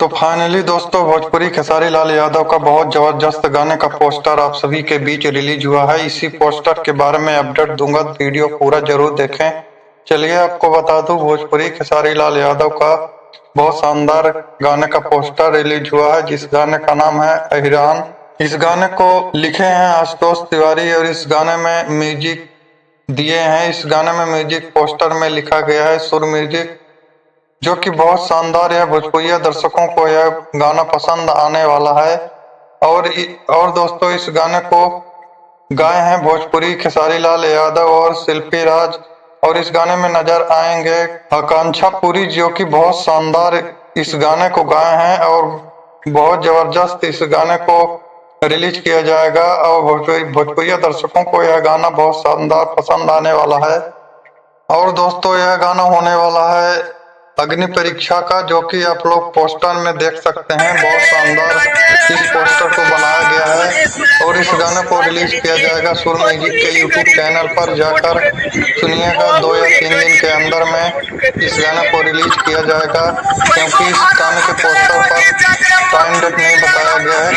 तो फाइनली दोस्तों भोजपुरी खेसारी लाल यादव का बहुत जबरदस्त गाने का पोस्टर आप सभी के बीच रिलीज हुआ है। इसी पोस्टर के बारे में अपडेट दूंगा, वीडियो पूरा जरूर देखें। चलिए आपको बता दूं, भोजपुरी खेसारी लाल यादव का बहुत शानदार गाने का पोस्टर रिलीज हुआ है, जिस गाने का नाम है अहिरान। इस गाने को लिखे हैं आशुतोष तिवारी और इस गाने में म्यूजिक दिए हैं। इस गाने में म्यूजिक पोस्टर में लिखा गया है सुर म्यूजिक, जो कि बहुत शानदार है। भोजपुरी दर्शकों को यह गाना पसंद आने वाला है। और दोस्तों इस गाने को गाए हैं भोजपुरी खेसारी लाल यादव और शिल्पी राज, और इस गाने में नजर आएंगे आकांक्षा पुरी, जो कि बहुत शानदार इस गाने को गाए हैं और बहुत जबरदस्त इस गाने को रिलीज किया जाएगा। और भोजपुरी दर्शकों को यह गाना बहुत शानदार पसंद आने वाला है। और दोस्तों यह गाना होने वाला है अग्नि परीक्षा का, जो कि आप लोग पोस्टर में देख सकते हैं। बहुत शानदार इस पोस्टर को बनाया गया है और इस गाने को रिलीज किया जाएगा सुर म्यूजिक के यूट्यूब चैनल पर। जाकर सुनिएगा, 2 या 3 दिन के अंदर में इस गाने को रिलीज किया जाएगा, क्योंकि इस गाने के पोस्टर पर टाइम डेट नहीं बताया गया है।